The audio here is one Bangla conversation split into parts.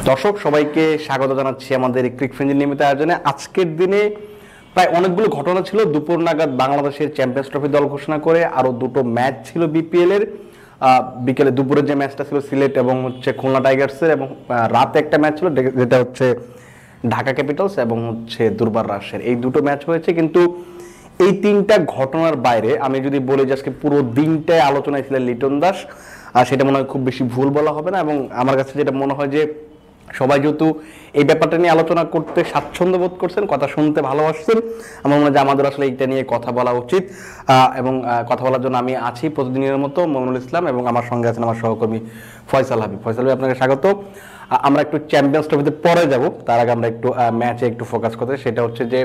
দর্শক সবাইকে স্বাগত জানাচ্ছি আমাদের ক্রিক ফ্রেন্ডের নিয়মিত আয়োজনে। আজকের দিনে প্রায় অনেকগুলো ঘটনা ছিল। দুপুর নাগাদ বাংলাদেশের চ্যাম্পিয়ন্স ট্রফি দল ঘোষণা করে আরো দুটো ম্যাচ ছিল বিপিএল এর। বিকেলে দুপুরের যে ম্যাচটা ছিল সিলেট এবং খুলনা টাইগার্সের, এবং রাতে একটা ম্যাচ ছিল যেটা হচ্ছে ঢাকা ক্যাপিটালস এবং দুর্বার রাজশাহীর। এই দুটো ম্যাচ হয়েছে, কিন্তু এই তিনটা ঘটনার বাইরে আমি যদি বলি যে আজকে পুরো দিনটায় আলোচনায় ছিলেন লিটন দাস, সেটা মনে হয় খুব বেশি ভুল বলা হবে না। এবং আমার কাছে যেটা মনে হয় যে সবাই যেহেতু এই ব্যাপারটা নিয়ে আলোচনা করতে স্বাচ্ছন্দ্য বোধ করছেন, কথা শুনতে ভালোবাসছেন, আমার মনে হয় যে আমাদের আসলে এইটা নিয়ে কথা বলা উচিত। এবং কথা বলার জন্য আমি আছি প্রতিদিনের মতো মমিনুল ইসলাম, এবং আমার সঙ্গে আছেন আমার সহকর্মী ফয়সাল হাবিব। ফয়সাল হাবিব, আপনাকে স্বাগত। আমরা একটু চ্যাম্পিয়ন্স ট্রফিতে পরে যাব, তার আগে আমরা একটু ম্যাচে একটু ফোকাস করতে। সেটা হচ্ছে যে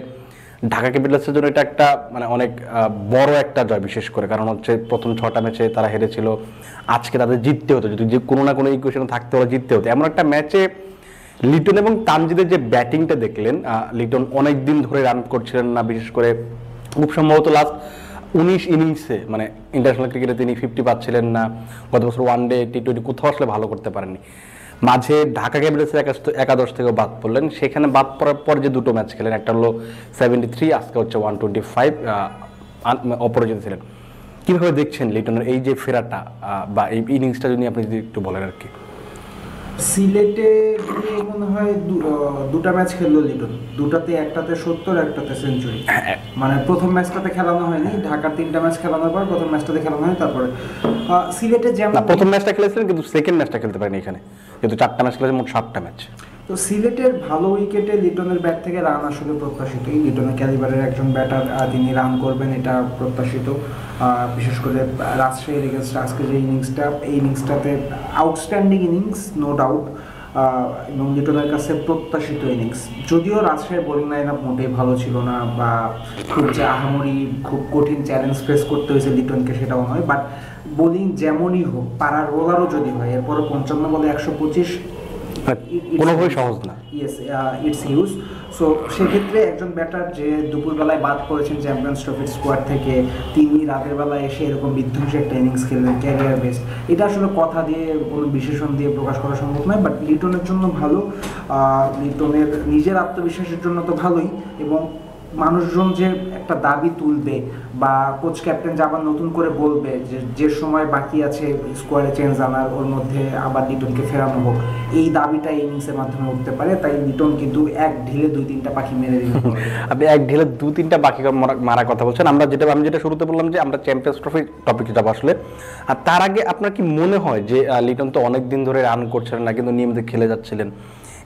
ঢাকা ক্যাপিটালসের জন্য এটা একটা অনেক বড় একটা জয়, বিশেষ করে কারণ প্রথম 6টা ম্যাচে তারা হেরেছিল। আজকে তাদের জিততে হতো, যদি যে কোনো না কোনো ইকুয়েশনে থাকতে হলে জিততে হতো। এমন একটা ম্যাচে লিটন এবং তানজিদের যে ব্যাটিংটা দেখলেন, লিটন অনেক দিন ধরে রান করছিলেন না, বিশেষ করে খুব সম্ভবত লাস্ট 19 ইনিংসে ইন্টারন্যাশনাল ক্রিকেটে তিনি 50 পাচ্ছিলেন না। গত বছর ওয়ানডে টি20 কোথাও আসলে ভালো করতে পারেননি। মাঝে ঢাকা ক্যাপিটালসের একাদশ থেকেও বাদ পড়লেন। সেখানে বাদ পড়ার পর যে দুটো ম্যাচ খেলেন, একটা হলো 73, আজকে 125, অপরাজিত ছিলেন। কিভাবে দেখছেন লিটনের এই যে ফেরাটা বা এই ইনিংসটা, যদি আপনি যদি একটু বলেন আর কি। সিলেটে গিয়ে মনে হয় দুটা ম্যাচ খেললো লিটন, দুটাতে একটাতে 70, একটাতে সেঞ্চুরি। প্রথম ম্যাচটাতে খেলানো হয়নি, ঢাকার 3টা ম্যাচ খেলানোর পর প্রথম ম্যাচটাতে খেলানো হয়। তারপরে সিলেটে যেমন প্রথম ম্যাচটা খেলেছিলেন, কিন্তু সেকেন্ড ম্যাচটা খেলতে পারেনি এখানে, যেহেতু 4টা ম্যাচ খেলেছে, মোট 7টা ম্যাচ। তো সিলেটের ভালো উইকেটে লিটনের ব্যাট থেকে রান আসলে প্রত্যাশিত। লিটনের ক্যালিবারের একজন ব্যাটার, তিনি রান করবেন এটা প্রত্যাশিত। বিশেষ করে রাজশাহীর এগেনস্ট আজকে যে ইনিংসটা, এই ইনিংসটাতে আউটস্ট্যান্ডিং ইনিংস, নো ডাউট, এবং লিটনের কাছে প্রত্যাশিত ইনিংস। যদিও রাজশাহীর বোলিং লাইন আপ মোটেই ভালো ছিল না, বা খুব যে আহামরি খুব কঠিন চ্যালেঞ্জ ফেস করতে হয়েছে লিটনকে সেটাও নয়, বাট বোলিং যেমনই হোক, পাড়ার রোলারও যদি হয়, এরপরে 55 বলে 125 কোনোভাবে সহজ না। Yes, it's huge. সো সেক্ষেত্রে একজন ব্যাটার যে দুপুরবেলায় বাদ পড়েছেন চ্যাম্পিয়ন্স ট্রফির স্কোয়াড থেকে, তিনি রাতের বেলায় এসে এরকম বিধ্বংসী একটা ইনিংস খেললেন, ক্যারিয়ার বেস্ট, এটা আসলে কথা দিয়ে কোনো বিশেষণ দিয়ে প্রকাশ করা সম্ভব নয়। বাট লিটনের জন্য ভালো, লিটনের নিজের আত্মবিশ্বাসের জন্য তো ভালোই, এবং মানুষজন যে একটা দাবি তুলবে বা কোচ ক্যাপ্টেন যে আবার নতুন করে বলবে যে সময় বাকি আছে স্কোয়াডে চেঞ্জ আনার, ওর মধ্যে আবার লিটনকে ফেরানো হোক, এই দাবিটা এই ইনিংসের মাধ্যমে উঠতে পারে। তাই লিটন কিন্তু এক ঢিলে 2-3টা পাখি মেরে দিতে পারে। আপনি এক ঢিলে 2-3টা পাখি মারা কথা বলছেন। আমি যেটা শুরুতে বললাম যে আমরা চ্যাম্পিয়ন্স ট্রফি টপিকে যাবো আসলে। আর তার আগে আপনার কি মনে হয় যে লিটন তো অনেক দিন ধরে রান করছিলেন না, কিন্তু নিয়মিত খেলে যাচ্ছিলেন,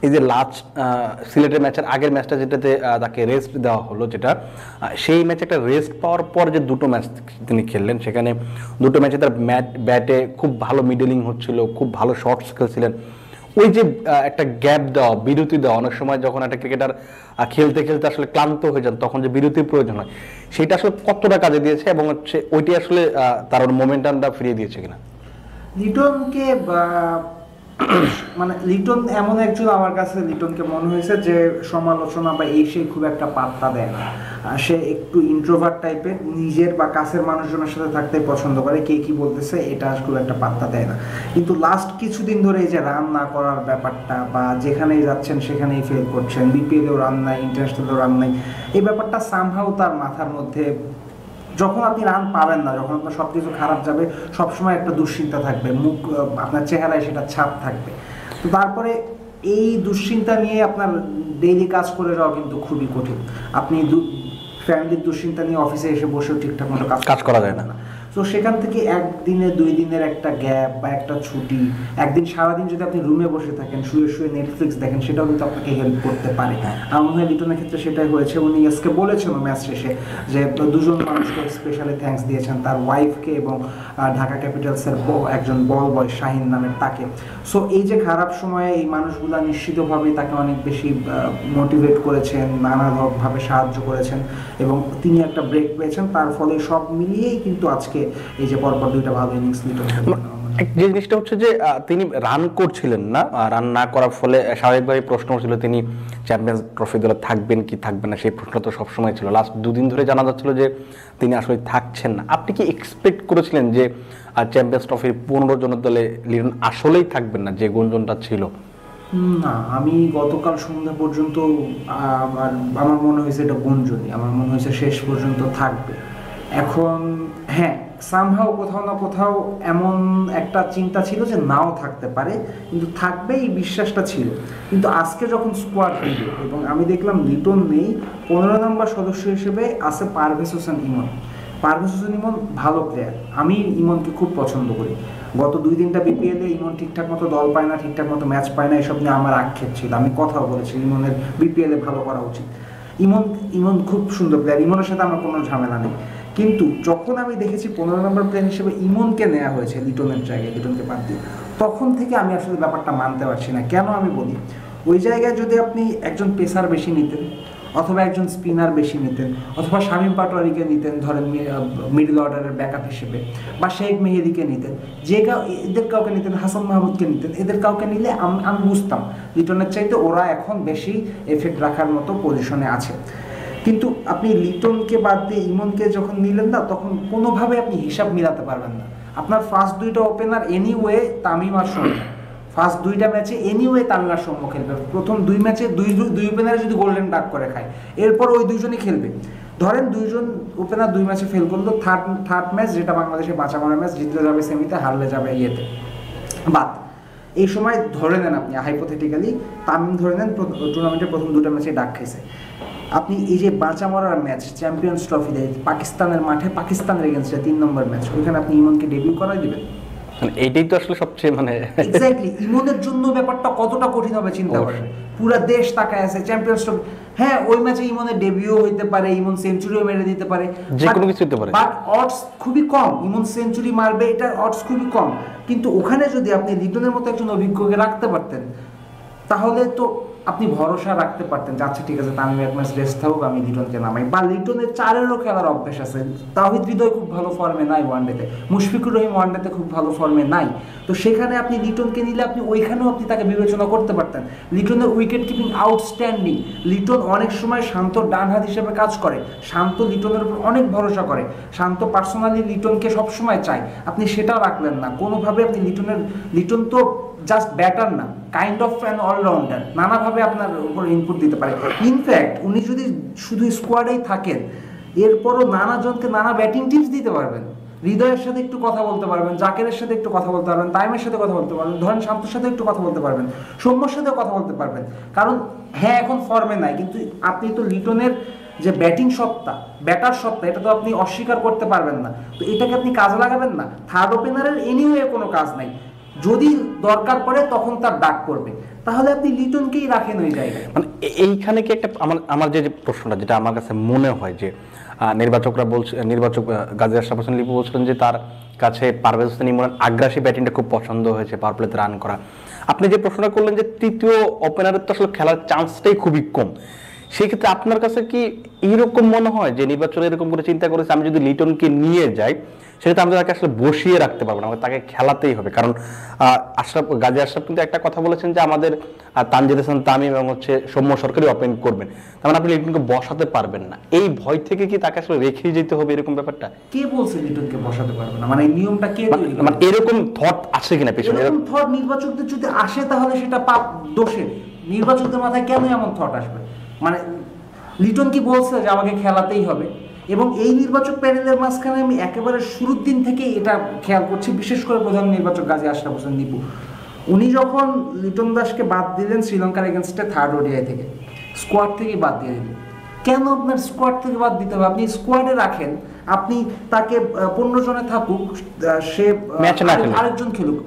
এই যে লাস্ট সিলেটের ম্যাচের আগের ম্যাচটা যেটাতে তাকে রেস্ট দেওয়া হলো, যেটা সেই ম্যাচে একটা রেস্ট পাওয়ার পর যে দুটো ম্যাচ তিনি খেললেন, সেখানে দুটো ম্যাচে তার ব্যাটে খুব ভালো মিডলিং হচ্ছিল, খুব ভালো শর্টস খেলছিলেন। ওই যে একটা গ্যাপ দেওয়া, বিরতি দেওয়া, অনেক সময় যখন একটা ক্রিকেটার খেলতে খেলতে আসলে ক্লান্ত হয়ে যান, তখন যে বিরতির প্রয়োজন হয়, সেটা আসলে কতটা কাজে দিয়েছে, এবং ওইটি আসলে তার মোমেন্টামটা ফিরিয়ে দিয়েছে কিনা। লিটনকে লিটন এমন একজন, আমার কাছে লিটনকে মনে হয়েছে যে সমালোচনা বা সে খুব একটা পাত্তা দেয় না। সে একটু ইন্ট্রোভার্ট টাইপের, নিজের বা কাছের মানুষজনের সাথে থাকতে পছন্দ করে, কে কি বলতেছে এটা খুব একটা পাত্তা দেয় না। কিন্তু লাস্ট কিছুদিন ধরে এই যে রান না করার ব্যাপারটা, বা যেখানেই যাচ্ছেন সেখানেই ফেল করছেন, বিপিএলেও রান নাই, ইন্টারন্যাশনালেও রান নাই, এই ব্যাপারটা সামহাও তার মাথার মধ্যে, যখন আপনি রান পাবেন না, যখন আপনার সব কিছু খারাপ যাবে, সবসময় একটা দুশ্চিন্তা থাকবে, মুখ আপনার চেহারায় সেটা ছাপ থাকবে। তো তারপরে এই দুশ্চিন্তা নিয়ে আপনার ডেইলি কাজ করে যাওয়া কিন্তু খুবই কঠিন। আপনি ফ্যামিলির দুশ্চিন্তা নিয়ে অফিসে এসে বসেও ঠিকঠাক মতো কাজ করা যায় না। তো সেখান থেকে একদিনে 2 দিনের একটা গ্যাপ বা একটা ছুটি, একদিন সারাদিন যদি আপনি রুমে বসে থাকেন, শুয়ে শুয়ে নেটফ্লিক্স দেখেন, সেটাও কিন্তু আপনাকে হেল্প করতে পারে। আমার মনে হয় লিটনের ক্ষেত্রে সেটাই হয়েছে। উনি আজকে বলেছেন ম্যাচ শেষে যে দুজন মানুষকে স্পেশালি থ্যাঙ্কস দিয়েছেন, তার ওয়াইফকে এবং ঢাকা ক্যাপিটালসের একজন বল বয় শাহিন নামের তাকে। সো এই যে খারাপ সময়ে এই মানুষগুলা নিশ্চিতভাবেই তাকে অনেক বেশি মোটিভেট করেছেন, নানাভাবে সাহায্য করেছেন, এবং তিনি একটা ব্রেক পেয়েছেন। তার ফলে সব মিলিয়েই কিন্তু আজকে এই যে পরপর 2টা ভালো ইনিংস লিটন। যে জিনিসটা হচ্ছে যে তিনি রান করছিলেন না, রান না করার ফলে স্বাভাবিকভাবে প্রশ্ন ছিল তিনি চ্যাম্পিয়ন্স ট্রফি দলে থাকবেন কি থাকবেন না, সেই প্রশ্নটা তো সবসময় ছিল। লাস্ট 2 দিন ধরে জানা যাচ্ছিল যে তিনি আসলে থাকছেন না। আপনি কি এক্সপেক্ট করেছিলেন যে চ্যাম্পিয়ন্স ট্রফির 15 জনের দলে লিটন আসলেই থাকবেন না, যে গুঞ্জনটা ছিল? না, আমি গতকাল সন্ধ্যা পর্যন্ত আমার মনে হয়েছে এটা গুঞ্জনই, আমার মনে হয়েছে শেষ পর্যন্ত থাকবে। এখন হ্যাঁ, সামহাও কোথাও না কোথাও এমন একটা চিন্তা ছিল যে নাও থাকতে পারে, কিন্তু থাকবে এই বিশ্বাসটা ছিল। কিন্তু আজকে যখন স্কোয়াড দিল এবং আমি দেখলাম লিটন নেই, 15 নম্বর সদস্য হিসেবে আছে পারভেজ হোসেন ইমন। পারভেজ হোসেন ইমন ভালো প্লেয়ার, আমি ইমনকে খুব পছন্দ করি। গত 2-3টা বিপিএলে ইমন ঠিকঠাক মতো দল পায় না, ঠিকঠাক মতো ম্যাচ পায় না, এসব নিয়ে আমার আক্ষেপ ছিল, আমি কথাও বলেছি ইমনের বিপিএলে ভালো করা উচিত। ইমন খুব সুন্দর প্লেয়ার, ইমনের সাথে আমার কোনো ঝামেলা নেই। কিন্তু যখন আমি দেখেছি 15 নম্বর প্লেয়ার হিসেবে ইমনকে নেওয়া হয়েছে লিটনের জায়গায়, লিটনকে বাদ দিয়ে, তখন থেকে আমি আসলে ব্যাপারটা মানতে পারছি না। কেন আমি বলি, ওই জায়গায় যদি আপনি একজন পেসার বেশি নিতেন, অথবা একজন স্পিনার বেশি নিতেন, অথবা শামীম পাটোয়ারিকে নিতেন ধরেন মিডল অর্ডারের ব্যাকআপ হিসেবে, বা শেখ মেহেদিকে নিতেন, এদের কাউকে নিতেন, হাসান মাহমুদকে নিতেন, এদের কাউকে নিলে আমি বুঝতাম লিটনের চাইতে ওরা এখন বেশি এফেক্ট রাখার মতো পজিশনে আছে। কিন্তু আপনি লিটনকে বাদ দিয়ে ইমনকে যখন নিলেন না, তখন কোনোভাবে আপনি হিসাব মিলাতে পারবেন না। আপনার ফার্স্ট 2টা ওপেনার এনিওয়ে তামিম আর সৌম্য, ফার্স্ট 2টা ম্যাচে এনিওয়ে তামিম আর সৌম্য খেলবে। প্রথম 2 ম্যাচে দুই ওপেনারে যদি গোল্ডেন ডাক করে খায়, এরপর ওই দুইজনই খেলবে। ধরেন 2জন ওপেনার 2 ম্যাচে ফেল করলো, থার্ড ম্যাচ যেটা বাংলাদেশে বাঁচা মারা ম্যাচ, জিতলে যাবে সেমিতে, হারলে যাবে ইয়েতে বাদ। এই সময় ধরে নেন আপনি হাইপোথেটিক্যালি তামিম ধরে নেন টুর্নামেন্টের প্রথম 2টা ম্যাচে ডাক খাইছে, আপনি এই যে বাঁচা মরার ম্যাচ চ্যাম্পিয়ন্স ট্রফিতে পাকিস্তানের মাঠে পাকিস্তানের এগেনস্টে 3 নম্বর ম্যাচ, ওইখানে আপনি ইমনকে ডেবিউ করাই দিবেন? এইটাই তো আসলে সবচেয়ে এক্স্যাক্টলি ইমনের জন্য ব্যাপারটা কতটা কঠিন হবে চিন্তা করেন। পুরো দেশ তাকায় আছে চ্যাম্পিয়ন্স ট্রফি, হ্যাঁ ওই ম্যাচে ইমনের ডেবিউ হইতে পারে, ইমন সেঞ্চুরিও মেরে দিতে পারে, যে কোনো কিছু হতে পারে, বাট অডস খুবই কম ইমন সেঞ্চুরি মারবে, এটা অডস খুবই কম। কিন্তু ওখানে যদি আপনি লিটনের মতো একজন অভিজ্ঞকে রাখতে পারতেন, তাহলে তো আপনি ভরসা রাখতে পারতেন যে আচ্ছা ঠিক আছে তামিম এক ম্যাচ রেস্ট থাকুক, আমি লিটনকে নামাই। বা লিটনের 4-এরও খেলার অভ্যাস আছে, তাওহিদ হৃদয় খুব ভালো ফর্মে নাই ওয়ানডেতে, মুশফিকুর রহিম ওয়ানডেতে খুব ভালো ফর্মে নাই, তো সেখানে আপনি লিটনকে নিলে আপনি ওইখানেও আপনি তাকে বিবেচনা করতে পারতেন। লিটনের উইকেট কিপিং আউটস্ট্যান্ডিং, লিটন অনেক সময় শান্ত ডান হাত হিসেবে কাজ করে, শান্ত লিটনের উপর অনেক ভরসা করে, শান্ত পার্সোনালি লিটনকে সবসময় চায়, আপনি সেটাও রাখলেন না কোনোভাবে। আপনি লিটন তো জাস্ট ব্যাটার না, কাইন্ড অফ অ্যান অলরাউন্ডার, নানাভাবে আপনার উপর ইনপুট দিতে পারে। ইনফ্যাক্ট উনি যদি শুধু স্কোয়াডেই থাকেন, এরপরও নানাজনকে নানা ব্যাটিং টিপস দিতে পারবেন। হৃদয়ের সাথে একটু কথা বলতে পারবেন, জাকেরের সাথে একটু কথা বলতে পারবেন, তাইমের সাথে কথা বলতে পারবেন, ধরেন শান্তর সাথে একটু কথা বলতে পারবেন, সৌম্যর সাথে কথা বলতে পারবেন। কারণ হ্যাঁ এখন ফর্মে নাই, কিন্তু আপনি তো লিটনের যে ব্যাটিং সত্তা, ব্যাটার সত্তা, এটা তো আপনি অস্বীকার করতে পারবেন না। তো এটাকে আপনি কাজে লাগাবেন না? থার্ড ওপেনারের এনিওয়ে কোনো কাজ নাই, যদি দরকার পড়ে তখন তার ডাক করবে, তাহলে আপনি লিটনকেই রাখেন ওই জায়গায়। মানে এইখানে কি একটা আমার যে প্রশ্নটা, যেটা আমার কাছে মনে হয় যে নির্বাচক গাজী আশরাফ হোসেন লিপু বলছিলেন যে তার কাছে পারভেজ হোসেন ইমরান আগ্রাসী ব্যাটিংটা খুব পছন্দ হয়েছে, পাওয়ার প্লেতে রান করা। আপনি যে প্রশ্নটা করলেন যে তৃতীয় ওপেনারের তো আসলে খেলার চান্সটাই খুবই কম, সেই ক্ষেত্রে আপনার কাছে কি এইরকম মনে হয় যে নির্বাচন এরকম করে চিন্তা করেছে আমি যদি লিটনকে নিয়ে যাই সেটা আমরা তাকে আসলে বসিয়ে রাখতে পারবো না, তাকে খেলাতেই হবে? কারণ গাজী আশরাফ কিন্তু একটা কথা বলেছেন যে আমাদের তানজিদ হাসান তামিম এবং সৌম্য সরকারই ওপেন করবেন, তার মানে আপনি লিটনকে বসাতে পারবেন না। এই ভয় থেকে কি তাকে আসলে রেখেই যেতে হবে এরকম ব্যাপারটা? কে বলছে লিটনকে বসাতে পারবে না? মানে এই নিয়মটা কে তৈরি করে? মানে এরকম থট আছে কিনা পেছনে? এরকম থট নির্বাচকদের যদি আসে তাহলে সেটা পাপ দোষের। নির্বাচকদের মাথায় কেন এমন থট আসবে? মানে লিটন কি বলছে যে আমাকে খেলাতেই হবে? এবং এই নির্বাচক প্যানেলের মাঝখানে আমি একেবারে শুরুর দিন থেকে এটা খেয়াল করছি, বিশেষ করে প্রধান নির্বাচক গাজী আশরাফ হোসেন দীপু, উনি যখন লিটন দাসকে বাদ দিলেন শ্রীলঙ্কার এগেনস্টে থার্ড ওডিআই থেকে, স্কোয়াড থেকে বাদ দিয়ে দিলেন। কেন আপনার স্কোয়াড থেকে বাদ দিতে হবে? আপনি স্কোয়াডে রাখেন, আপনি তাকে 15 জনে থাকুক, সে আরেকজন খেলুক,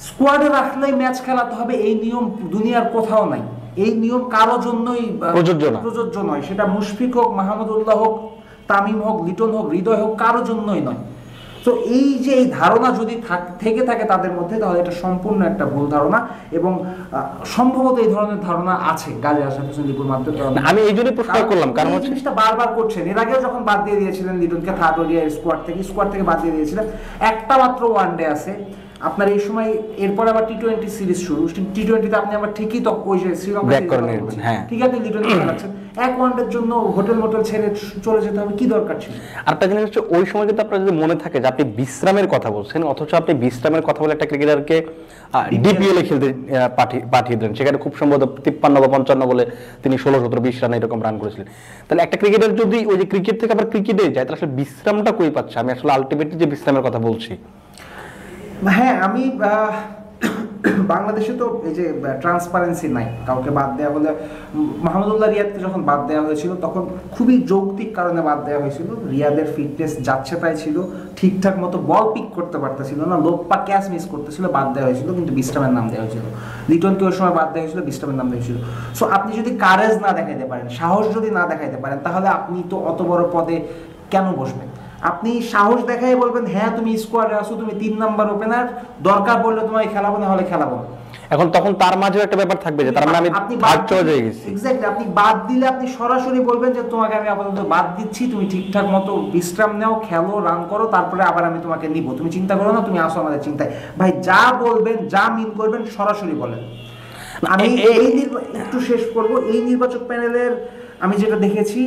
স্কোয়াডে রাখলেই ম্যাচ খেলাতে হবে, এই নিয়ম দুনিয়ার কোথাও নাই। এই নিয়ম কারো জন্যই প্রযোজ্য নয়, সেটা মুশফিক হোক, মাহমুদুল্লাহ হোক, তামিম হোক, লিটন হোক, হৃদয় হোক, কারো জন্যই নয়। তো এই যে এই ধারণা যদি থেকে থাকে তাদের মধ্যে, তাহলে এটা সম্পূর্ণ একটা ভুল ধারণা, এবং সম্ভবত এই ধরনের ধারণা আছে গাজী আশরাফ হোসেন দীপুর মাধ্যমে। আমি এই জন্য প্রশ্ন করলাম, কারণ এই জিনিসটা বারবার করছেন, এর আগেও যখন বাদ দিয়ে দিয়েছিলেন লিটনকে থার্ড ওডিআই স্কোয়াড থেকে বাদ দিয়ে দিয়েছিলেন, একটা মাত্র ওয়ানডে আছে আপনার এই সময়, এরপর আবার টি-20 সিরিজ শুরু, টি-20তে আপনি আবার ঠিকই তো ওই যে শ্রীলঙ্কা ঠিক আপনি লিটনকে খেলাচ্ছেন, এক ওয়ানডের জন্য হোটেল মোটেল ছেড়ে চলে যেতে হবে, কি দরকার ছিল? আরেকটা জিনিস হচ্ছে ওই সময় কিন্তু আপনার যদি মনে থাকে যে আপনি বিশ্রামের কথা বলছেন, অথচ আপনি বিশ্রামের কথা বলে একটা ক্রিকেটারকে ডিপিএল এ খেলতে পাঠিয়ে দিলেন, সেখানে খুব সম্ভবত 53 বা 55 বলে তিনি 16-17-20 রান এরকম রান করেছিলেন। তাহলে একটা ক্রিকেটার যদি ওই যে ক্রিকেট থেকে আবার ক্রিকেটে যায়, তাহলে আসলে বিশ্রামটা কই পাচ্ছে? আমি আসলে আলটিমেটলি যে বিশ্রামের কথা বলছি। হ্যাঁ, আমি বাংলাদেশে তো এই যে ট্রান্সপারেন্সি নাই, কাউকে বাদ দেওয়া হলে মাহমুদুল্লাহ রিয়াদকে যখন বাদ দেওয়া হয়েছিল তখন খুবই যৌক্তিক কারণে বাদ দেওয়া হয়েছিল। রিয়াদের ফিটনেস যাচ্ছে তাই ছিল, ঠিকঠাক মতো বল পিক করতে পারতেছিল না, লোপ্পা ক্যাচ মিস করতেছিল, বাদ দেওয়া হয়েছিল, কিন্তু বিশ্রামের নাম দেওয়া হয়েছিল। লিটনকে ওই সময় বাদ দেওয়া হয়েছিল, বিশ্রামের নাম দেওয়া হয়েছিল। সো আপনি যদি কারেজ না দেখাইতে পারেন, সাহস যদি না দেখাইতে পারেন, তাহলে আপনি তো অত বড় পদে কেন বসবেন? আপনি সাহস দেখাই বলবেন হ্যাঁ তুমি স্কোয়াডে আসো, তুমি 3 নাম্বার ওপেনার, দরকার পড়লে তোমায় খেলাবো, না হলে খেলাবো। এখন তখন তার মাঝেও একটা ব্যাপার থাকবে যে তার মানে আমি ভাগ চলে গেছি। এক্স্যাক্টলি, আপনি বাদ দিলে আপনি সরাসরি বলবেন যে তোমাকে আমি আপাতত বাদ দিচ্ছি, তুমি ঠিকঠাক মতো বিশ্রাম নাও, খেলো, রান করো, তারপরে আবার আমি তোমাকে নিব, তুমি চিন্তা করো না, তুমি আসো আমাদের চিন্তায়। ভাই যা বলবেন, যা মিন করবেন সরাসরি বলেন। আমি একটু শেষ করব, এই নির্বাচক প্যানেলের আমি যেটা দেখেছি,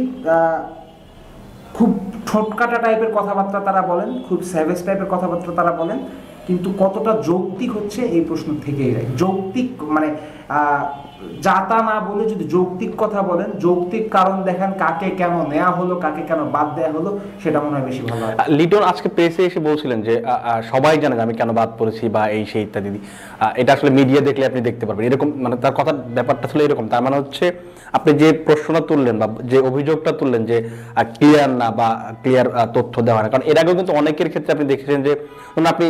খুব ঠোঁটকাটা টাইপের কথাবার্তা তারা বলেন, খুব স্যাভেজ টাইপের কথাবার্তা তারা বলেন, কিন্তু কতটা যৌক্তিক হচ্ছে এই প্রশ্ন থেকেই যায়। যৌক্তিক মানে যাতা না বলে যদি যৌক্তিক কথা বলেন, যৌক্তিক কারণ দেখেন, কাকে কেন নেওয়া হলো, কাকে কেন বাদ দেওয়া হলো, সেটা মনে হয় বেশি ভালো হয়। লিটন আজকে প্রেসে এসে বলছিলেন যে সবাই জানে আমি কেন বাদ পড়েছি বা এই সেই ইত্যাদি। এটা আসলে মিডিয়া দেখলে আপনি দেখতে পারবেন, এরকম মানে তার কথা ব্যাপারটা ছিল এরকম। তার মানে হচ্ছে আপনি যে প্রশ্নটা তুললেন বা যে অভিযোগটা তুললেন যে ক্লিয়ার না বা ক্লিয়ার তথ্য দেওয়া না, কারণ এর আগেও কিন্তু অনেকের ক্ষেত্রে আপনি দেখেছেন যে আপনি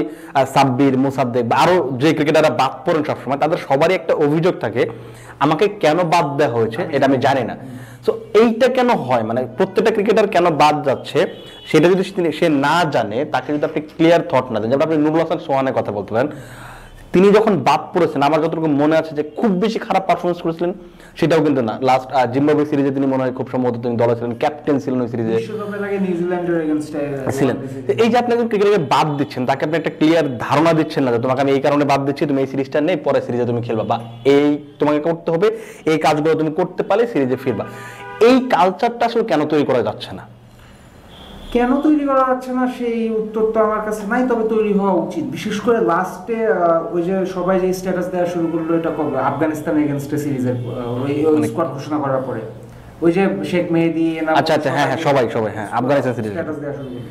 সাব্বির, মুসাদ্দেক বা আরো যে ক্রিকেটাররা বাদ পড়েন সবসময়, তাদের সবারই একটা অভিযোগ থাকে আমাকে কেন বাদ দেওয়া হয়েছে এটা আমি জানি না। তো এইটা কেন হয়, মানে প্রত্যেকটা ক্রিকেটার কেন বাদ যাচ্ছে সেটা যদি সে না জানে, তাকে যদি আপনি ক্লিয়ার থট না দেন, যেমন আপনি নুরুল হাসান সোহানের কথা বলতেন, তিনি যখন বাদ পড়েছেন আমার যতটুকু মনে আছে যে খুব বেশি খারাপ পারফরমেন্স করেছিলেন সেটাও কিন্তু না। লাস্ট জিম্বাবুয়ে সিরিজে তিনি মনে হয় খুব সম্ভবত তিনি দলে ছিলেন, ক্যাপ্টেন ছিলেন ওই সিরিজে ছিলেন। এই যে আপনি একজন ক্রিকেটারকে বাদ দিচ্ছেন, তাকে আপনি একটা ক্লিয়ার ধারণা দিচ্ছেন না যে তোমাকে আমি এই কারণে বাদ দিচ্ছি, তুমি এই সিরিজটা নেই, পরে সিরিজে তুমি খেলবা, বা এই তোমাকে করতে হবে, এই কাজগুলো তুমি করতে পারলে সিরিজে ফিরবা। এই কালচারটা আসলে কেন তৈরি করা যাচ্ছে না? কেন তৈরি করা যাচ্ছে না সেই উত্তর তো আমার কাছে নাই, তবে তৈরি হওয়া উচিত। বিশেষ করে লাস্টে ওই যে সবাই যে স্ট্যাটাস দেওয়া শুরু করলো, এটা কবে আফগানিস্তান এগেইনস্টে সিরিজের ওই স্কোয়াড ঘোষণা করার পরে, ওই যে শেখ মেহেদী, আচ্ছা আচ্ছা, হ্যাঁ হ্যাঁ, সবাই হ্যাঁ আফগানিস্তান সিরিজ স্ট্যাটাস দেওয়া শুরু করলো,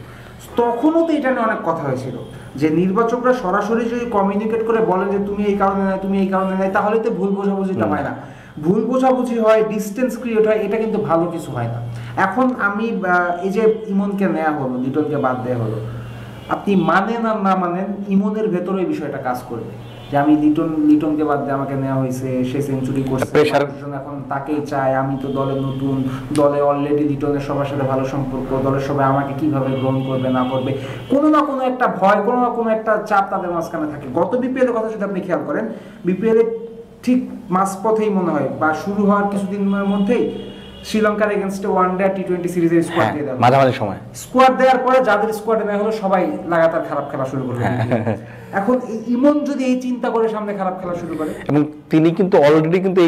তখনও তো এটা নিয়ে অনেক কথা হয়েছিল যে নির্বাচকরা সরাসরি যদি কমিউনিকেট করে বলেন যে তুমি এই কারণে নাই, তুমি এই কারণে নাই, তাহলে তো ভুল বোঝাবুঝিটা হয় না। ভুল বোঝাবুঝি হয়, ডিস্টেন্স ক্রিয়েট হয়, এটা কিন্তু ভালো কিছু হয় না। এখন আমি এই যে ইমনকে নেওয়া হলো, লিটনকে বাদ দেওয়া হলো, আপনি মানেন আর না মানেন, ইমনের ভেতরে এই বিষয়টা কাজ করবে যে আমি লিটনকে বাদ দিয়ে আমাকে নেওয়া হয়েছে, সে সেঞ্চুরি করছে, এখন তাকেই চায়, আমি তো দলে নতুন, দলে অলরেডি লিটনের সবার সাথে ভালো সম্পর্ক, দলের সবাই আমাকে কিভাবে গ্রহণ করবে না করবে, কোনো না কোনো একটা ভয়, কোনো না কোনো একটা চাপ তাদের মাঝখানে থাকে। গত বিপিএল এর কথা যদি আপনি খেয়াল করেন, বিপিএল এর ঠিক মাঝপথেই মনে হয় বা শুরু হওয়ার কিছুদিনের মধ্যেই শ্রীলঙ্কার এগেইনস্টে ওয়ানডে টি-20 সিরিজের স্কোয়াড দিয়ে দেওয়া, মাঝামাঝি সময় স্কোয়াড দেওয়ার পরে যাদের স্কোয়াডে নেওয়া হলো সবাই লাগাতার খারাপ খেলা শুরু করবে। এখন ইমন যদি এই চিন্তা করে সামনে খারাপ খেলা শুরু করে, এবং তিনি কিন্তু অলরেডি কিন্তু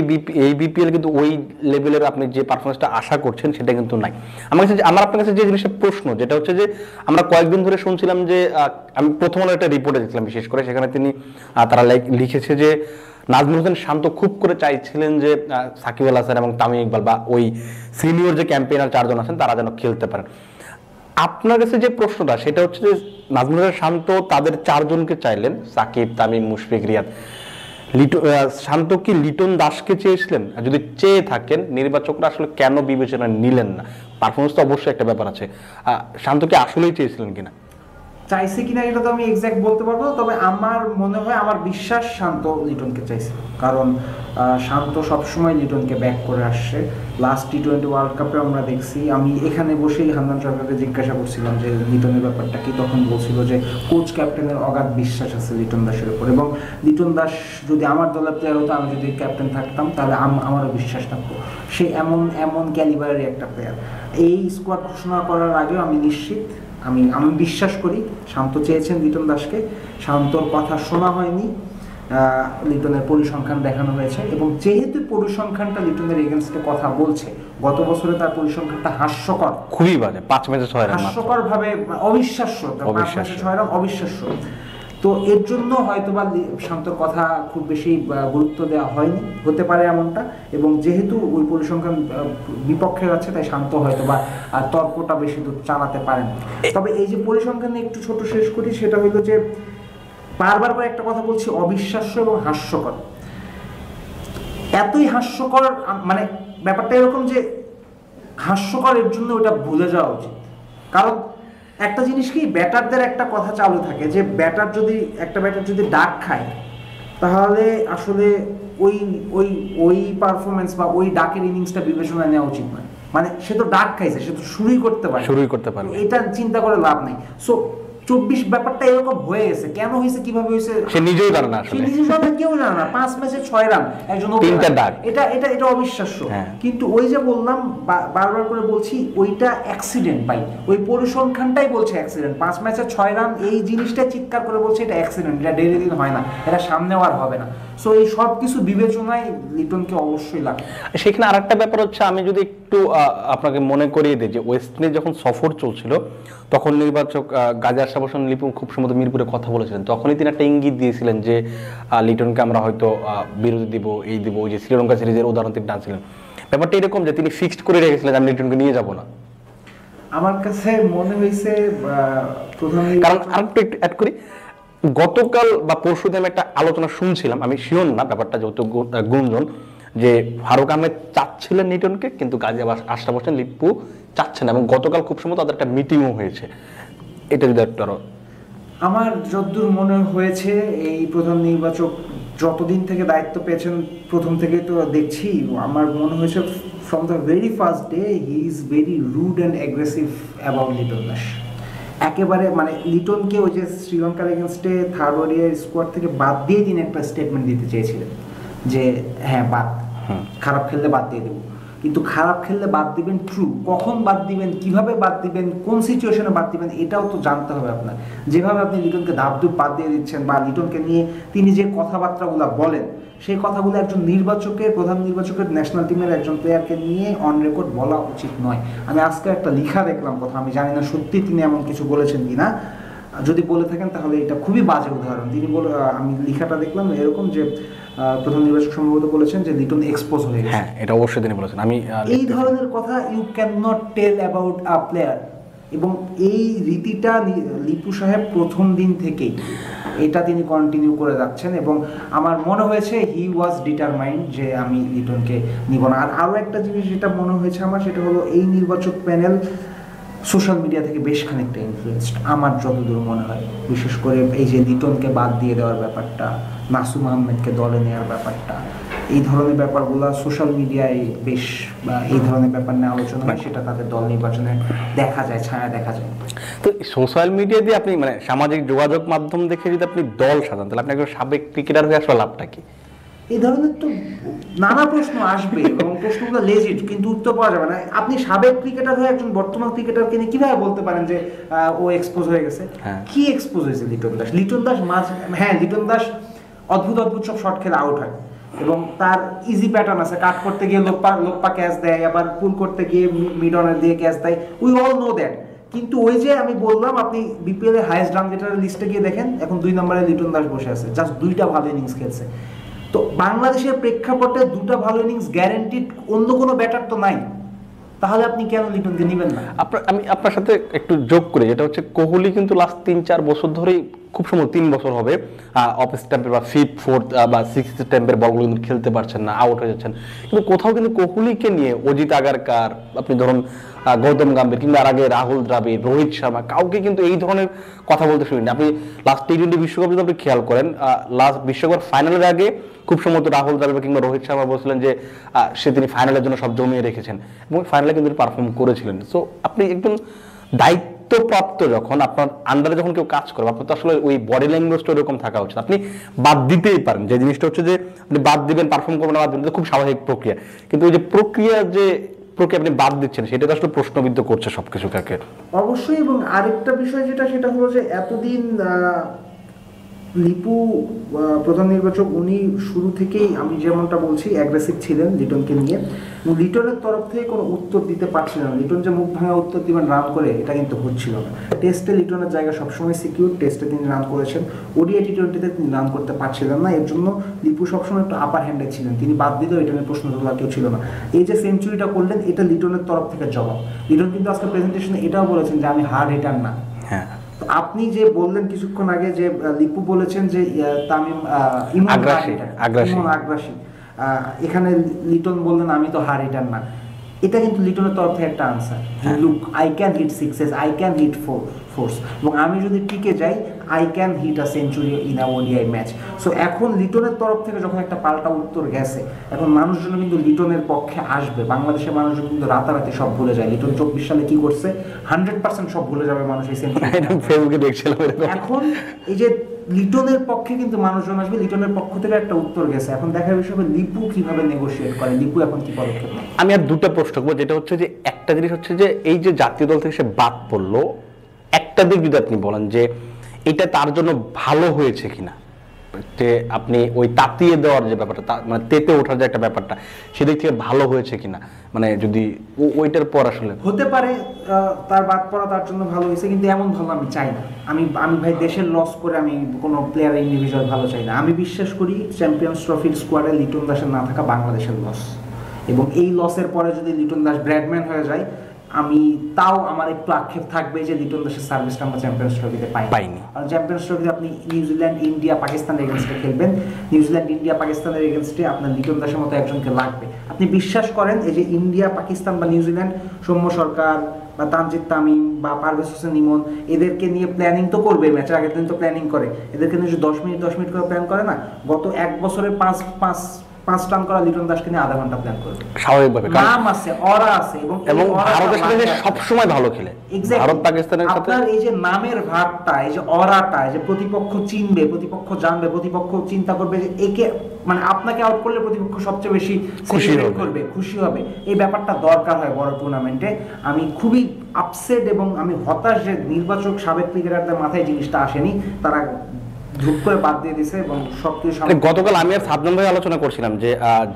এই বিপিএল কিন্তু ওই লেভেলের আপনি যে পারফরমেন্সটা আশা করছেন সেটা কিন্তু নাই। আমার আপনার কাছে যে জিনিসটা প্রশ্ন, যেটা হচ্ছে যে আমরা কয়েকদিন ধরে শুনছিলাম যে আমি প্রথম আলো একটা রিপোর্টে দেখছিলাম বিশেষ করে, সেখানে তারা লিখেছে যে নাজমুল হোসেন শান্ত খুব করে চাইছিলেন যে সাকিব আল হাসান এবং তামিম ইকবাল বা ওই সিনিয়র যে ক্যাম্পেইনার 4 জন আছেন তারা যেন খেলতে পারেন। আপনার কাছে যে প্রশ্নটা সেটা হচ্ছে যে নাজমুল হোসেন শান্ত তাদের 4 জনকে চাইলেন, সাকিব, তামিম, মুশফিক, রিয়াদ। শান্ত কি লিটন দাসকে চেয়েছিলেন? যদি চেয়ে থাকেন, নির্বাচকরা আসলে কেন বিবেচনা নিলেন না? পারফরমেন্স তো অবশ্যই একটা ব্যাপার আছে, শান্ত কি আসলেই চেয়েছিলেন কিনা? চাইছে কিনা এটা তো আমি এক্স্যাক্ট বলতে পারবো, তবে আমার মনে হয়, আমার বিশ্বাস শান্ত লিটনকে চাইছে, কারণ শান্ত সবসময় লিটনকে ব্যাক করে আসছে। লাস্ট টি-20 ওয়ার্ল্ড কাপে আমরা দেখছি, আমি এখানে বসেই হান্নান সরকারকে জিজ্ঞাসা করছিলাম যে লিটনের ব্যাপারটা কি, তখন বলছিল যে কোচ ক্যাপ্টেনের অগাধ বিশ্বাস আছে লিটন দাসের উপর, এবং লিটন দাস যদি আমার দলের প্লেয়ার হতো, আমি যদি ক্যাপ্টেন থাকতাম, তাহলে আমারও বিশ্বাস থাকতো সে এমন ক্যালিবারের একটা প্লেয়ার। এই স্কোয়াড ঘোষণা করার আগেও আমি নিশ্চিত, আমি বিশ্বাস করি শান্ত চেয়েছেন লিটন দাসকে। শান্তর কথা শোনা হয়নি, লিটনের পরিসংখ্যান দেখানো হয়েছে, এবং যেহেতু পরিসংখ্যানটা লিটনের এগেনস্টে কথা বলছে, গত বছরে তার পরিসংখ্যানটা হাস্যকর, খুবই বাজে, 5 ম্যাচে 6 রান, হাস্যকর ভাবে অবিশ্বাস্য, 5 ম্যাচে 6 রান অবিশ্বাস্য। তো এর জন্য হয়তোবা শান্তর কথা খুব বেশি গুরুত্ব দেওয়া হয়নি, হতে পারে এমনটা। এবং যেহেতু ওই পরিসংখ্যান বিপক্ষে যাচ্ছে, তাই শান্ত হয়তোবা তর্কটা বেশি দূর চালাতে পারেন। তবে এই যে পরিসংখ্যান নিয়ে একটু ছোট শেষ করি, সেটা হলো যে বারবার করে একটা কথা বলছি, অবিশ্বাস্য এবং হাস্যকর। এতই হাস্যকর, মানে ব্যাপারটা এরকম যে হাস্যকর, এর জন্য ওটা ভুলে যাওয়া উচিত। কারণ একটা জিনিস কি, ব্যাটারদের একটা কথা চালু থাকে যে একটা ব্যাটার যদি ডাক খায়, তাহলে আসলে ওই ওই ওই পারফরমেন্স বা ওই ডাকের ইনিংসটা বিবেচনায় নেওয়া উচিত নয়। মানে সে তো ডাক খাইছে, সে তো শুরুই করতে পারে, এটা চিন্তা করে লাভ নাই। সো 24 ব্যাপারটা এরকম হয়ে গেছে, কেন হয়েছে, কিভাবে হয়েছে, সে নিজেই জানে না, সে নিজেই জানে, কেউ জানে না। 5 ম্যাচে 6 রান, একজন এটা অবিশ্বাস্য। কিন্তু ওই যে বললাম, বারবার করে বলছি, ওইটা অ্যাক্সিডেন্ট ভাই, ওই পরিসংখ্যানটাই বলছে অ্যাক্সিডেন্ট। 5 ম্যাচে 6 রান এই জিনিসটা চিৎকার করে বলছে এটা অ্যাক্সিডেন্ট, এটা ডেইলি দিন হয় না, এটা সামনেও আর হবে না। সো এই সব কিছু বিবেচনায় লিটনকে অবশ্যই লাগে। সেখানে আরেকটা ব্যাপার হচ্ছে, আমি যদি একটু আপনাকে মনে করিয়ে দিই যে ওয়েস্ট ইন্ডিজ যখন সফর চলছিল, তখন নির্বাচক গাজী আশরাফ হোসেন লিপু খুব সম্ভবত মিরপুরে কথা বলেছিলেন। তখনই তিনি একটা ইঙ্গিত দিয়েছিলেন যে লিটনকে আমরা হয়তো বিরতি দিব, এই দিব, ওই যে শ্রীলঙ্কা সিরিজের উদাহরণ তিনি টানছিলেন। ব্যাপারটা এরকম যে তিনি ফিক্সড করে রেখেছিলেন আমি লিটনকে নিয়ে যাব না। আমার কাছে মনে হয়েছে কারণ আরেকটু অ্যাড করি, গতকাল বা পরশু দিন একটা আলোচনা শুনছিলাম, আমি শিওর না ব্যাপারটা, যেহেতু গুঞ্জন, যে ফারুক আহমেদ চাচ্ছিলেন লিটনকে, কিন্তু গাজী আশরাফ হোসেন লিপু চাচ্ছেন, এবং গতকাল খুব সম্ভবত তাদের একটা মিটিংও হয়েছে। এটা যদি একটু আরো, আমার যতদূর মনে হয়েছে, এই প্রধান নির্বাচক যতদিন থেকে দায়িত্ব পেয়েছেন, প্রথম থেকে তো দেখছি, আমার মনে হয়েছে from the very first day he is very rude and aggressive about Liton Das. একেবারে মানে লিটনকে ওই যে শ্রীলঙ্কার এগেনস্টে থার্ড ওডিআই স্কোয়াড থেকে বাদ দিয়ে তিনি একটা স্টেটমেন্ট দিতে চেয়েছিলেন যে হ্যাঁ বাদ, খারাপ খেললে বাদ দিয়ে দেবো। কিন্তু খারাপ খেললে বাদ দিবেন ট্রু, কখন বাদ দিবেন, কিভাবে বাদ দিবেন, কোন সিচুয়েশনে বাদ দিবেন, এটাও তো জানতে হবে আপনার। যেভাবে আপনি লিটনকে ধাপধুপ বাদ দিয়ে দিচ্ছেন, বা লিটনকে নিয়ে তিনি যে কথাবার্তাগুলো বলেন, সেই কথাগুলো একজন নির্বাচকের, প্রধান নির্বাচকের, ন্যাশনাল টিমের একজন প্লেয়ারকে নিয়ে অন রেকর্ড বলা উচিত নয়। আমি আজকে একটা লেখা দেখলাম কথা, আমি জানি না সত্যি তিনি এমন কিছু বলেছেন কিনা, যদি বলে থাকেন তাহলে এটা খুবই বাজে উদাহরণ। তিনি বলে, আমি লেখাটা দেখলাম এরকম যে প্রধান নির্বাচক সম্ভবত বলেছেন যে লিটন এক্সপোজ হয়ে গেছে। হ্যাঁ, এটা অবশ্যই তিনি বলেছেন। আমি এই ধরনের কথা you can not tell about a player, এবং এই রীতিটা লিপু সাহেব প্রথম দিন থেকেই এটা তিনি কন্টিনিউ করে যাচ্ছেন, এবং আমার মনে হয়েছে হি ওয়াজ ডিটারমাইন্ড যে আমি লিটনকে নিব না। আর আরও একটা জিনিস যেটা মনে হয়েছে আমার, সেটা হলো এই নির্বাচক প্যানেল সোশ্যাল মিডিয়া থেকে বেশ খানিকটা ইনফ্লুয়েসড, আমার যতদূর মনে হয়। বিশেষ করে এই যে লিটনকে বাদ দিয়ে দেওয়ার ব্যাপারটা, নাসুম আহমেদকে দলে নেওয়ার ব্যাপারটা, এই ধরনের ব্যাপারগুলো সোশ্যাল মিডিয়ায় বেশ, এই ধরনের ব্যাপার নিয়ে আলোচনা হয়, সেটা তাদের দল নির্বাচনে দেখা যায়, ছায়া দেখা যায়। তো সোশ্যাল মিডিয়া দিয়ে আপনি, মানে সামাজিক যোগাযোগ মাধ্যম দেখে যদি আপনি দল সাজান, তাহলে আপনি একজন সাবেক ক্রিকেটার হয়ে আসলে লাভটা কি? এই ধরনের তো নানা প্রশ্ন আসবে, এবং প্রশ্নগুলো লেজিট, কিন্তু উত্তর পাওয়া যাবে না। আপনি সাবেক ক্রিকেটার হয়ে একজন বর্তমান ক্রিকেটারকে নিয়ে কিভাবে বলতে পারেন যে ও এক্সপোজ হয়ে গেছে? কি এক্সপোজ হয়েছে লিটন দাস? লিটন দাস হ্যাঁ, লিটন দাস অদ্ভুত অদ্ভুত সব শট খেলে আউট হয়, এবং তার ইজি প্যাটার্ন আছে, কাট করতে গিয়ে লোপ্পা ক্যাচ দেয়, আবার পুল করতে গিয়ে মিড অনের দিয়ে ক্যাচ দেয়, উই অল নো দ্যাট। কিন্তু ওই যে আমি বললাম, আপনি বিপিএল এর হাইয়েস্ট রান গেটারের লিস্টে গিয়ে দেখেন, এখন 2 নম্বরে লিটন দাস বসে আছে, জাস্ট 2টা ভালো ইনিংস খেলছে। তো বাংলাদেশের প্রেক্ষাপটে 2টা ভালো ইনিংস গ্যারান্টিড, অন্য কোনো ব্যাটার তো নাই, তাহলে আপনি কেন লিটনকে নেবেন না? আমি আপনার সাথে একটু যোগ করি, যেটা হচ্ছে কোহলি কিন্তু লাস্ট 3-4 বছর ধরেই, খুব সম্ভবত 3 বছর হবে, অফ স্ট্যাম্পের বা 5th 4th বা 6th স্ট্যাম্পের বলগুলো কিন্তু খেলতে পারছেন না, আউট হয়ে যাচ্ছেন। কিন্তু কোথাও কিন্তু কোহলিকে নিয়ে অজিত আগারকার, আপনি ধরুন গৌতম গম্ভীর, কিংবা আর আগে রাহুল দ্রাবিড়, রোহিত শর্মা, কাউকে কিন্তু এই ধরনের কথা বলতে শুনিনি। আপনি লাস্ট T20 বিশ্বকাপ যদি আপনি খেয়াল করেন, লাস্ট বিশ্বকাপ ফাইনালের আগে খুব সম্ভবত রাহুল দ্রাবিড় কিংবা রোহিত শর্মা বলছিলেন যে তিনি ফাইনালের জন্য সব জমিয়ে রেখেছেন, এবং ফাইনালে কিন্তু পারফর্ম করেছিলেন। সো আপনি একদম দায়িত্বপ্রাপ্ত, যখন আপনার আন্ডারে যখন কেউ কাজ করবে, আপনার তো আসলে ওই বডি ল্যাঙ্গুয়েজটা এরকম থাকা উচিত। আপনি বাদ দিতেই পারেন, যে জিনিসটা হচ্ছে যে আপনি বাদ দিবেন, পারফর্ম করবেন না, বাদ দিবেন, খুব স্বাভাবিক প্রক্রিয়া। কিন্তু ওই যে প্রক্রিয়া আপনি বাদ দিচ্ছেন, সেটা তো আসলে প্রশ্নবিদ্ধ করছে সবকিছুকে। অবশ্যই। এবং আরেকটা বিষয় যেটা, সেটা হলো যে এতদিন লিপু প্রধান নির্বাচক উনি শুরু থেকেই আমি যেমনটা বলছি অ্যাগ্রেসিভ ছিলেন লিটনকে নিয়ে। লিটনের তরফ থেকে কোনো উত্তর দিতে পারছিলেন না। লিটন যে মুখ ভাঙা উত্তর দিবেন রান করে, এটা কিন্তু হচ্ছিল না। টেস্টে লিটনের জায়গা সবসময় সিকিউর, টেস্টে তিনি রান করেছেন, ওডিআই টি20তে তিনি রান করতে পারছিলেন না। এর জন্য লিপু সবসময় একটু আপার হ্যান্ডে ছিলেন, তিনি বাদ দিলেও এটা নিয়ে প্রশ্ন তোলার কেউ ছিল না। এই যে সেঞ্চুরিটা করলেন, এটা লিটনের তরফ থেকে জবাব। লিটন কিন্তু আজকে প্রেজেন্টেশনে এটাও বলেছেন যে আমি হার্ড হিটার না। হ্যাঁ, আপনি যে বললেন কিছুক্ষণ আগে যে লিপু বলেছেন যে তামিম ইমন আগ্রাসী। এখানে লিটন বললেন আমি তো হার হিটার না। এটা কিন্তু লিটনের তরফ থেকে একটা answer, look I can hit sixes, I can hit fours, এবং আমি যদি টিকে যাই I can hit a century in a ODI match. So এখন লিটনের তরফ থেকে যখন একটা পাল্টা উত্তর গেছে, এখন মানুষজন কিন্তু লিটনের পক্ষে আসবে। বাংলাদেশের মানুষজন কিন্তু রাতারাতি সব ভুলে যায় লিটন 24 সালে কি করছে, 100% সব ভুলে যাবে মানুষ এই সেঞ্চুরি। ফেসবুকে দেখছিলাম এখন এই যে লিটনের পক্ষে কিন্তু মানুষজন আসবে, লিটনের পক্ষ থেকে একটা উত্তর গেছে। এখন দেখার বিষয় হবে লিপু কিভাবে নেগোশিয়েট করে, লিপু এখন কি পদক্ষেপ নেয়। আমি আর দুটো প্রশ্ন করবো, যেটা হচ্ছে যে একটা জিনিস হচ্ছে যে এই যে জাতীয় দল থেকে সে বাদ পড়লো, একটা দিক যদি আপনি বলেন যে এটা তার জন্য ভালো হয়েছে কিনা, যে আপনি ওই তাতিয়ে দেওয়ার যে ব্যাপারটা, মানে তেতে ওঠার যে একটা ব্যাপারটা, সেদিক থেকে ভালো হয়েছে কিনা, মানে যদি ওইটার পর আসলে হতে পারে তার বাদ পড়া তার জন্য ভালো হয়েছে, কিন্তু এমন ভালো আমি চাই না। আমি ভাই দেশের লস করে আমি কোনো প্লেয়ার ইন্ডিভিজুয়াল ভালো চাই না। আমি বিশ্বাস করি চ্যাম্পিয়ন্স ট্রফির স্কোয়াডে লিটন দাসের না থাকা বাংলাদেশের লস, এবং এই লসের পরে যদি লিটন দাস ব্র্যাডম্যান হয়ে যায়, আমি তাও আমার একটু আক্ষেপ থাকবে যে লিটন দাসের সার্ভিসটা আমরা চ্যাম্পিয়ন্স ট্রফিতে পাইনি। কারণ চ্যাম্পিয়ন্স ট্রফিতে আপনি নিউজিল্যান্ড, ইন্ডিয়া, পাকিস্তানের এগেনস্টে খেলবেন, নিউজিল্যান্ড, ইন্ডিয়া, পাকিস্তানের এগেনস্টে আপনার লিটন দাসের মতো একজনকে লাগবে। আপনি বিশ্বাস করেন এই যে ইন্ডিয়া, পাকিস্তান বা নিউজিল্যান্ড, সৌম্য সরকার বা তানজিদ তামিম বা পারভেজ হোসেন ইমন, এদেরকে নিয়ে প্ল্যানিং তো করবে, ম্যাচের আগের দিন তো প্ল্যানিং করে, এদেরকে নিয়ে 10 মিনিট করে প্ল্যান করে না। গত এক বছরে পাঁচ রান করা লিটন দাসকে নিয়ে আধা ঘন্টা প্ল্যান করবে স্বাভাবিকভাবে, নাম আছে, অরা আছে, এবং ভারতের সাথে সব সময় ভালো খেলে, ভারত পাকিস্তানের সাথে আপনার এই যে নামের ভাগটা, এই যে অরাটা, এই যে প্রতিপক্ষ চিনবে, প্রতিপক্ষ জানবে, প্রতিপক্ষ চিন্তা করবে যে একে মানে আপনাকে আউট করলে প্রতিপক্ষ সবচেয়ে বেশি খুশি হবে, এই ব্যাপারটা দরকার হয় বড় টুর্নামেন্টে। আমি খুবই আপসেট এবং আমি হতাশ যে নির্বাচক, সাবেক ক্রিকেটারদের মাথায় জিনিসটা আসেনি, তারা ধূপ করে বাদ দিয়ে দিয়েছে এবং সবকিছু। গতকাল আমি আর সাদমান ভাই আলোচনা করছিলাম যে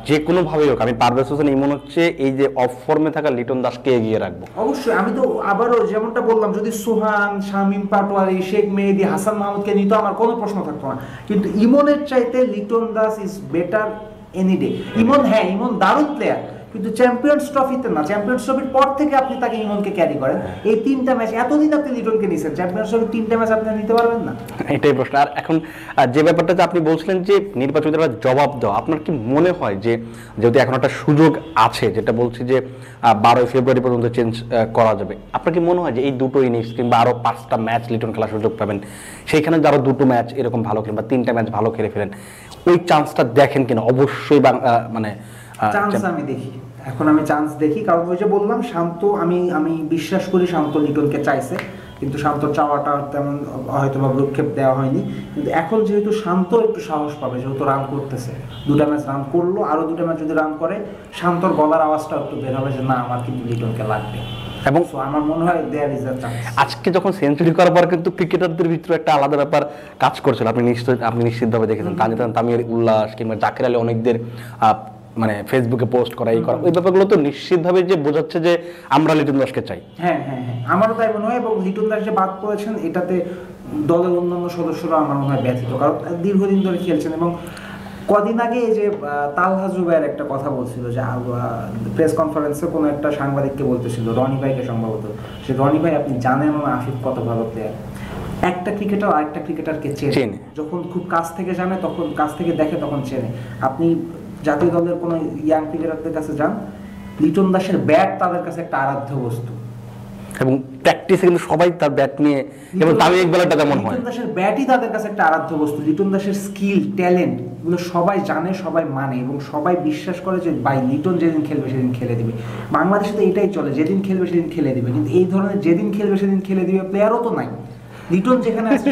যে কোনো ভাবেই হোক আমি পারভেজ হোসেন ইমন হচ্ছে এই যে অফ ফর্মে থাকা লিটন দাসকে এগিয়ে রাখবো। অবশ্যই আমি তো আবারও যেমনটা বললাম, যদি সোহান, শামীম পাটোয়ারি, শেখ মেহেদী, হাসান মাহমুদকে নিত আমার কোনো প্রশ্ন থাকতো না, কিন্তু ইমনের চাইতে Liton Das is better any day. Emon, হ্যাঁ ইমন দারুণ প্লেয়ার, কিন্তু চ্যাম্পিয়ন্স ট্রফিতে না। চ্যাম্পিয়ন্স ট্রফির পর থেকে আপনি তাকে ইমনকে ক্যারি করেন, এই 3টা ম্যাচ এতদিন আপনি লিটনকে নিছেন, চ্যাম্পিয়ন্স ট্রফির 3টা ম্যাচ আপনি নিতে পারবেন না, এটাই প্রশ্ন। আর এখন যে ব্যাপারটা যে আপনি বলছিলেন যে নির্বাচকদের জবাব দেওয়া, আপনার কি মনে হয় যে যদি এখন একটা সুযোগ আছে, যেটা বলছি যে 12 ফেব্রুয়ারি পর্যন্ত চেঞ্জ করা যাবে, আপনার কি মনে হয় যে এই দুটো ইনিংস কিংবা আরো 5টা ম্যাচ লিটন খেলার সুযোগ পাবেন, সেইখানে আরো 2টো ম্যাচ এরকম ভালো খেলেন বা 3টা ম্যাচ ভালো খেলে ফেলেন, ওই চান্সটা দেখেন কিনা? অবশ্যই মানে চান্স আমি দেখি, এখন আমি চান্স দেখি, কারণ ওই যে বললাম শান্ত, আমি বিশ্বাস করি শান্ত লিটনকে চাইছে, কিন্তু শান্ত চাওয়াটা তেমন হয়তো বা ভ্রুক্ষেপ দেওয়া হয়নি। কিন্তু এখন যেহেতু শান্ত একটু সাহস পাবে, যেহেতু রান করতেছে, 2টা ম্যাচ রান করলো, আরো 2টা ম্যাচ যদি রান করে, শান্তর গলার আওয়াজটা একটু বের হবে যে না আমার কিন্তু লিটনকে লাগবে, এবং আমার মনে হয় দেয়ার ইজ আ চান্স। আজকে যখন সেঞ্চুরি করার পর কিন্তু ক্রিকেটারদের ভিতরে একটা আলাদা ব্যাপার কাজ করছিল, আপনি নিশ্চিতভাবে দেখেছেন তামিমের উল্লাস কিংবা জাকির আলী অনেকদের মানে ফেসবুকে পোস্ট করা, এই করা, ওই ব্যাপারগুলো তো নিশ্চিতভাবে যে বোঝাচ্ছে যে আমরা লিটন দাসকে চাই। হ্যাঁ, আমারও তাই মনে হয়, এবং লিটন দাস যে বাদ পড়েছেন এটাতে দলের অন্যান্য সদস্যরা আমার মনে হয় ব্যথিত, কারণ দীর্ঘদিন ধরে খেলছেন। এবং কদিন আগে এই যে তালহা জুবায়ের একটা কথা বলছিল যে প্রেস কনফারেন্সে কোনো একটা সাংবাদিককে বলতেছিল, রনি ভাইকে সম্ভবত, সে রনি ভাই আপনি জানেন না আফিফ কত ভালো প্লেয়ার, একটা ক্রিকেটার আরেকটা ক্রিকেটারকে চেনে, যখন খুব কাছ থেকে জানে, তখন কাছ থেকে দেখে, তখন চেনে। আপনি জাতীয় দলের কোনো ইয়াং ক্রিকেটারদের কাছে যান, লিটন দাসের ব্যাট তাদের কাছে একটা আরাধ্য বস্তু, এবং প্র্যাকটিসে কিন্তু সবাই তার ব্যাট নিয়ে, এবং তামিম ইকবালটা যেমন হয়, লিটন দাসের ব্যাটই তাদের কাছে একটা আরাধ্য বস্তু। লিটন দাসের স্কিল, ট্যালেন্ট, এগুলো সবাই জানে, সবাই মানে, এবং সবাই বিশ্বাস করে যে ভাই লিটন যেদিন খেলবে সেদিন খেলে দিবে। বাংলাদেশে তো এটাই চলে, যেদিন খেলবে সেদিন খেলে দিবে, কিন্তু এই ধরনের যেদিন খেলবে সেদিন খেলে দিবে প্লেয়ারও তো নাই। লিটন যেখানে আছে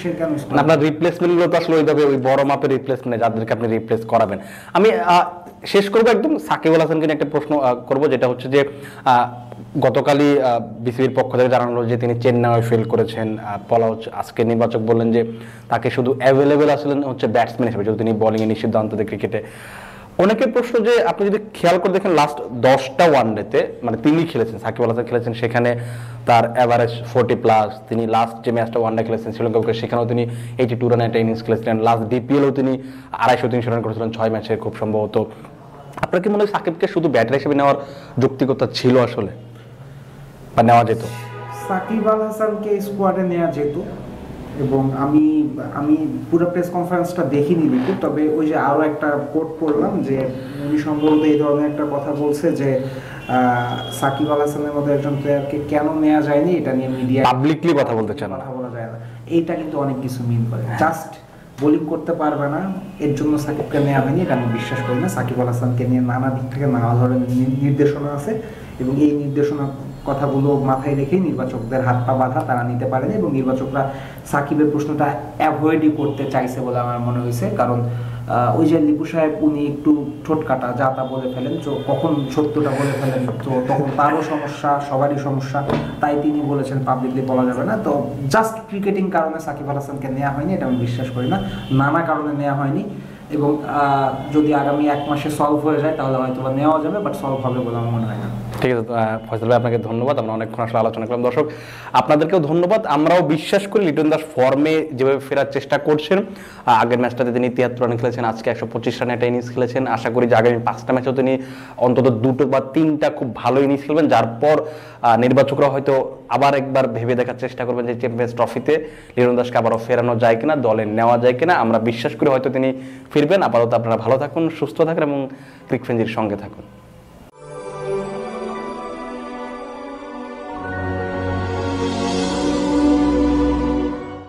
সেখানে আপনার রিপ্লেসমেন্টগুলো তো আসলে ওইভাবে ওই বড় মাপের রিপ্লেসমেন্ট, যাদেরকে আপনি রিপ্লেস করাবেন। আমি শেষ করবো একদম সাকিব আল হাসানকে নিয়ে একটা প্রশ্ন করবো, যেটা হচ্ছে যে গতকালই বিসিবির পক্ষ থেকে জানানো হলো যে তিনি চেন্নাই ফেল করেছেন। পলাউচ আজকে নির্বাচক বললেন যে তাকে শুধু অ্যাভেলেবেল আসলেন হচ্ছে ব্যাটসম্যান হিসেবে, যদি তিনি বোলিংয়ে নিষিদ্ধ আন্তর্জাতিক ক্রিকেটে। অনেকের প্রশ্ন যে আপনি যদি খেয়াল করে দেখেন লাস্ট 10টা ওয়ানডেতে মানে তিনি খেলেছেন, সাকিব আল হাসান খেলেছেন, সেখানে তার অ্যাভারেজ 40+। তিনি লাস্ট যে ম্যাচটা ওয়ানডে খেলেছেন শ্রীলঙ্কা, সেখানেও তিনি 82 রানের একটা ইনিংস খেলেছিলেন। লাস্ট ডিপিএলও তিনি 250-300 রান করেছিলেন 6 ম্যাচে খুব সম্ভবত। আপনার কি মনে হয় সাকিবকে শুধু ব্যাটার হিসেবে নেওয়ার যৌক্তিকতা ছিল আসলে, বা নেওয়া যেত? সাকিব আল হাসানকে স্কোয়াডে নেওয়া যেত, এবং আমি পুরো প্রেস কনফারেন্সটা দেখিনি লিখু, তবে ওই যে আরও একটা কোট পড়লাম যে উনি সম্ভবত এই ধরনের একটা কথা বলছে যে সাকিব আল হাসানের মতো একজন প্লেয়ারকে কেন নেওয়া যায়নি এটা নিয়ে মিডিয়া পাবলিকলি কথা বলতে চান না, কথা বলা যায় না। এইটা কিন্তু অনেক কিছু মিন করে। জাস্ট বোলিং করতে পারবে না এর জন্য সাকিবকে নেওয়া হয়নি এটা আমি বিশ্বাস করি না। সাকিব আল হাসানকে নিয়ে নানা দিক থেকে নানা ধরনের নির্দেশনা আছে, এবং এই নির্দেশনা কথাগুলো মাথায় রেখেই নির্বাচকদের হাত পা বাঁধা তারা নিতে পারেনি, এবং নির্বাচকরা সাকিবের প্রশ্নটা অ্যাভয়েডই করতে চাইছে বলে আমার মনে হয়েছে। কারণ ওই যে লিপু সাহেব উনি একটু ঠোঁট কাটা যা তা বলে ফেলেন, তো কখন সত্যটা বলে ফেলেন, তো তখন তারও সমস্যা, সবারই সমস্যা, তাই তিনি বলেছেন পাবলিকলি বলা যাবে না। তো জাস্ট ক্রিকেটিং কারণে সাকিব আল হাসানকে নেওয়া হয়নি এটা আমি বিশ্বাস করি না, নানা কারণে নেওয়া হয়নি। এবং যদি আগামী 1 মাসে সলভ হয়ে যায় তাহলে হয়তো বা নেওয়া যাবে, বাট সলভ হবে বলে আমার মনে হয় না। ঠিক আছে ফয়সাল ভাই, আপনাকে ধন্যবাদ। আমরা অনেকক্ষণ আসলে আলোচনা করলাম। দর্শক আপনাদেরকেও ধন্যবাদ। আমরাও বিশ্বাস করি লিটন দাস ফর্মে যেভাবে ফেরার চেষ্টা করছেন, আগের ম্যাচটাতে তিনি 73 রান খেলেছেন, আজকে 125 রানে একটা ইনিংস খেলেছেন। আশা করি যে আগামী 5টা ম্যাচেও তিনি অন্তত 2 বা 3টা খুব ভালো ইনিংস খেলবেন, যার পর নির্বাচকরা হয়তো আবার একবার ভেবে দেখার চেষ্টা করবেন যে চ্যাম্পিয়ন্স ট্রফিতে লিটন দাসকে আবারও ফেরানো যায় কিনা, দলে নেওয়া যায় কিনা। আমরা বিশ্বাস করি হয়তো তিনি ফিরবেন। আপাতত আপনারা ভালো থাকুন, সুস্থ থাকুন এবং ক্রিক ফ্রেঞ্জির সঙ্গে থাকুন।